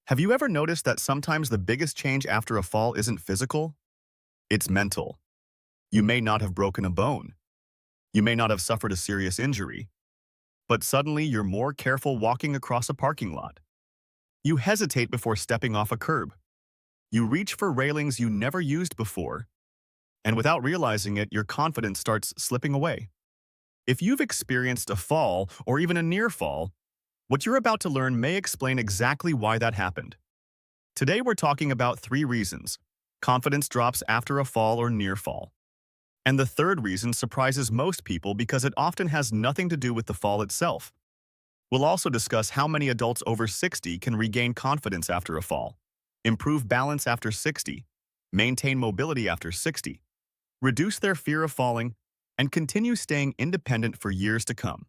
Have you ever noticed that sometimes the biggest change after a fall isn't physical? It's mental. You may not have broken a bone. You may not have suffered a serious injury. But suddenly you're more careful walking across a parking lot. You hesitate before stepping off a curb. You reach for railings you never used before. And without realizing it, your confidence starts slipping away. If you've experienced a fall or even a near fall, what you're about to learn may explain exactly why that happened. Today we're talking about 3 reasons confidence drops after a fall or near fall. And the third reason surprises most people because it often has nothing to do with the fall itself. We'll also discuss how many adults over 60 can regain confidence after a fall, improve balance after 60, maintain mobility after 60, reduce their fear of falling, and continue staying independent for years to come.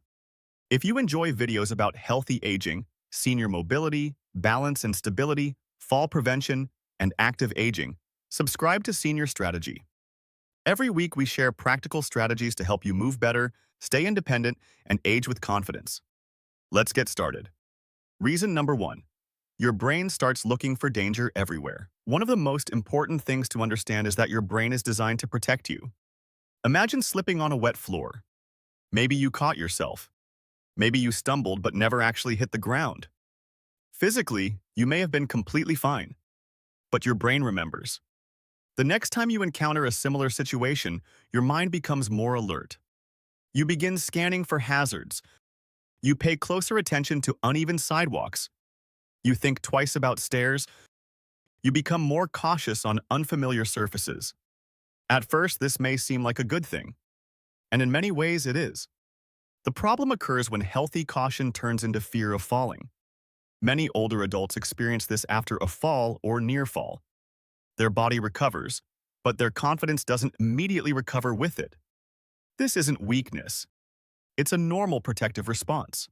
If you enjoy videos about healthy aging, senior mobility, balance and stability, fall prevention, and active aging, subscribe to Senior Strategy. Every week we share practical strategies to help you move better, stay independent, and age with confidence. Let's get started. Reason number 1. Your brain starts looking for danger everywhere. One of the most important things to understand is that your brain is designed to protect you. Imagine slipping on a wet floor. Maybe you caught yourself. Maybe you stumbled but never actually hit the ground. Physically, you may have been completely fine, but your brain remembers. The next time you encounter a similar situation, your mind becomes more alert. You begin scanning for hazards. You pay closer attention to uneven sidewalks. You think twice about stairs. You become more cautious on unfamiliar surfaces. At first, this may seem like a good thing, and in many ways it is. The problem occurs when healthy caution turns into fear of falling. Many older adults experience this after a fall or near fall. Their body recovers, but their confidence doesn't immediately recover with it. This isn't weakness. It's a normal protective response.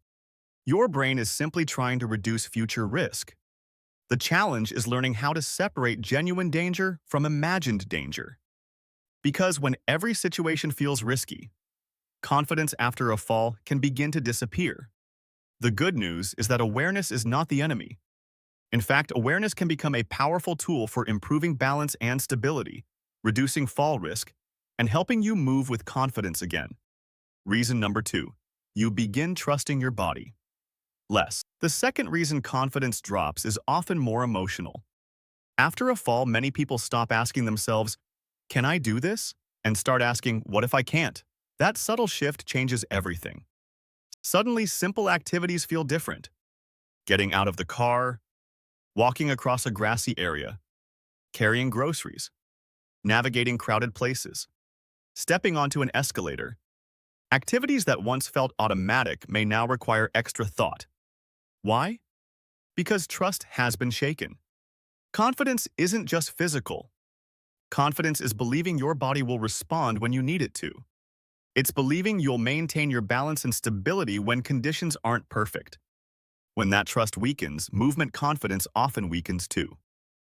Your brain is simply trying to reduce future risk. The challenge is learning how to separate genuine danger from imagined danger. Because when every situation feels risky, confidence after a fall can begin to disappear. The good news is that awareness is not the enemy. In fact, awareness can become a powerful tool for improving balance and stability, reducing fall risk, and helping you move with confidence again. Reason number 2. You begin trusting your body less. The second reason confidence drops is often more emotional. After a fall, many people stop asking themselves, "Can I do this?" and start asking, "What if I can't?" That subtle shift changes everything. Suddenly, simple activities feel different. Getting out of the car, walking across a grassy area, carrying groceries, navigating crowded places, stepping onto an escalator. Activities that once felt automatic may now require extra thought. Why? Because trust has been shaken. Confidence isn't just physical. Confidence is believing your body will respond when you need it to. It's believing you'll maintain your balance and stability when conditions aren't perfect. When that trust weakens, movement confidence often weakens too.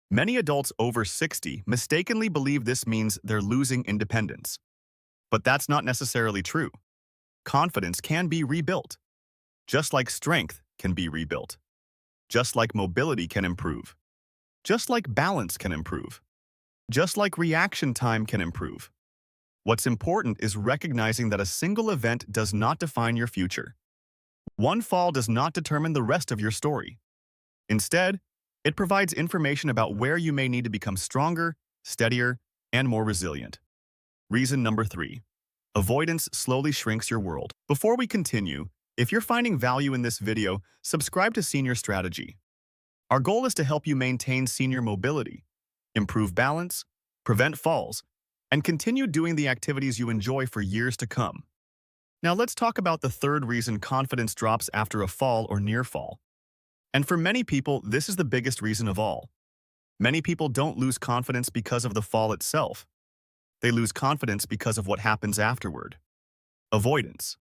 Many adults over 60 mistakenly believe this means they're losing independence. But that's not necessarily true. Confidence can be rebuilt, just like strength can be rebuilt, just like mobility can improve, just like balance can improve, just like reaction time can improve. What's important is recognizing that a single event does not define your future. One fall does not determine the rest of your story. Instead, it provides information about where you may need to become stronger, steadier, and more resilient. Reason number 3. Avoidance slowly shrinks your world. Before we continue, if you're finding value in this video, subscribe to Senior Strategy. Our goal is to help you maintain senior mobility, improve balance, prevent falls, and continue doing the activities you enjoy for years to come. Now let's talk about the third reason confidence drops after a fall or near fall. And for many people, this is the biggest reason of all. Many people don't lose confidence because of the fall itself. They lose confidence because of what happens afterward. Avoidance.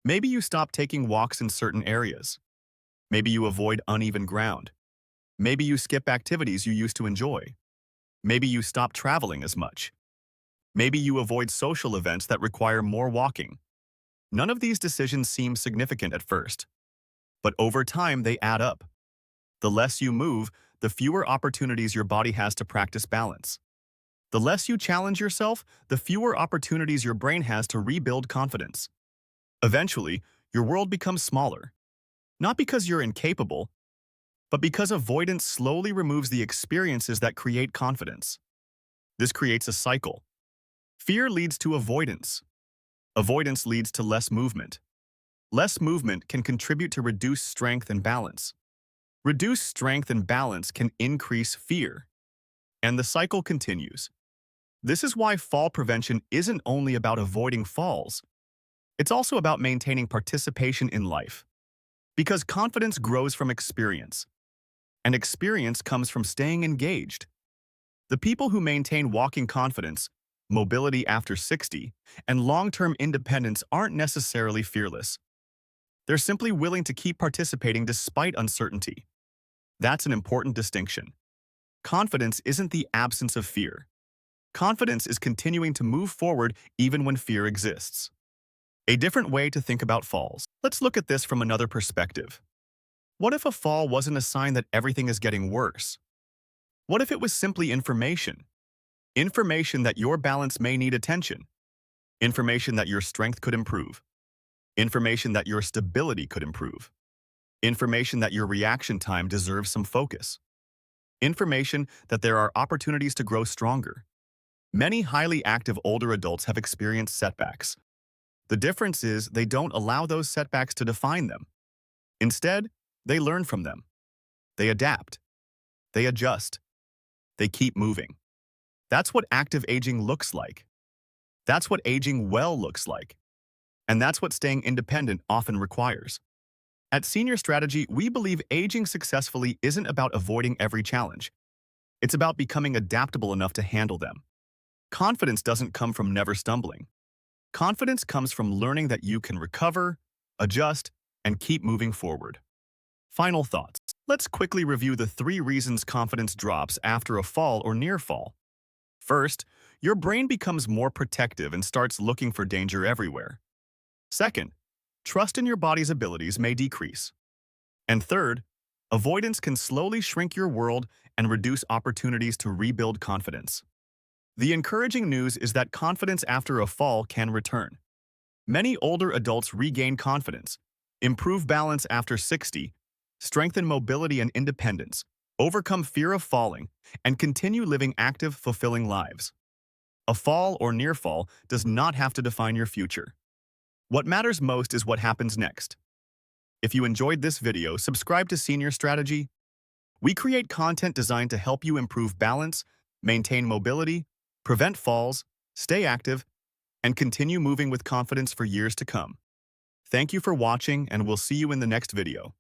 Maybe you stop taking walks in certain areas. Maybe you avoid uneven ground. Maybe you skip activities you used to enjoy. Maybe you stop traveling as much. Maybe you avoid social events that require more walking. None of these decisions seem significant at first, but over time they add up. The less you move, the fewer opportunities your body has to practice balance. The less you challenge yourself, the fewer opportunities your brain has to rebuild confidence. Eventually, your world becomes smaller. Not because you're incapable, but because avoidance slowly removes the experiences that create confidence. This creates a cycle. Fear leads to avoidance. Avoidance leads to less movement. Less movement can contribute to reduced strength and balance. Reduced strength and balance can increase fear. And the cycle continues. This is why fall prevention isn't only about avoiding falls. It's also about maintaining participation in life. Because confidence grows from experience. And experience comes from staying engaged. The people who maintain walking confidence, mobility after 60, and long-term independence aren't necessarily fearless. They're simply willing to keep participating despite uncertainty. That's an important distinction. Confidence isn't the absence of fear. Confidence is continuing to move forward even when fear exists. A different way to think about falls. Let's look at this from another perspective. What if a fall wasn't a sign that everything is getting worse? What if it was simply information? Information that your balance may need attention. Information that your strength could improve. Information that your stability could improve. Information that your reaction time deserves some focus. Information that there are opportunities to grow stronger. Many highly active older adults have experienced setbacks. The difference is they don't allow those setbacks to define them. Instead, they learn from them. They adapt. They adjust. They keep moving. That's what active aging looks like. That's what aging well looks like. And that's what staying independent often requires. At Senior Strategy, we believe aging successfully isn't about avoiding every challenge. It's about becoming adaptable enough to handle them. Confidence doesn't come from never stumbling. Confidence comes from learning that you can recover, adjust, and keep moving forward. Final thoughts. Let's quickly review the 3 reasons confidence drops after a fall or near fall. First, your brain becomes more protective and starts looking for danger everywhere. Second, trust in your body's abilities may decrease. And third, avoidance can slowly shrink your world and reduce opportunities to rebuild confidence. The encouraging news is that confidence after a fall can return. Many older adults regain confidence, improve balance after 60, strengthen mobility and independence, overcome fear of falling, and continue living active, fulfilling lives. A fall or near fall does not have to define your future. What matters most is what happens next. If you enjoyed this video, subscribe to Senior Strategy. We create content designed to help you improve balance, maintain mobility, prevent falls, stay active, and continue moving with confidence for years to come. Thank you for watching, and we'll see you in the next video.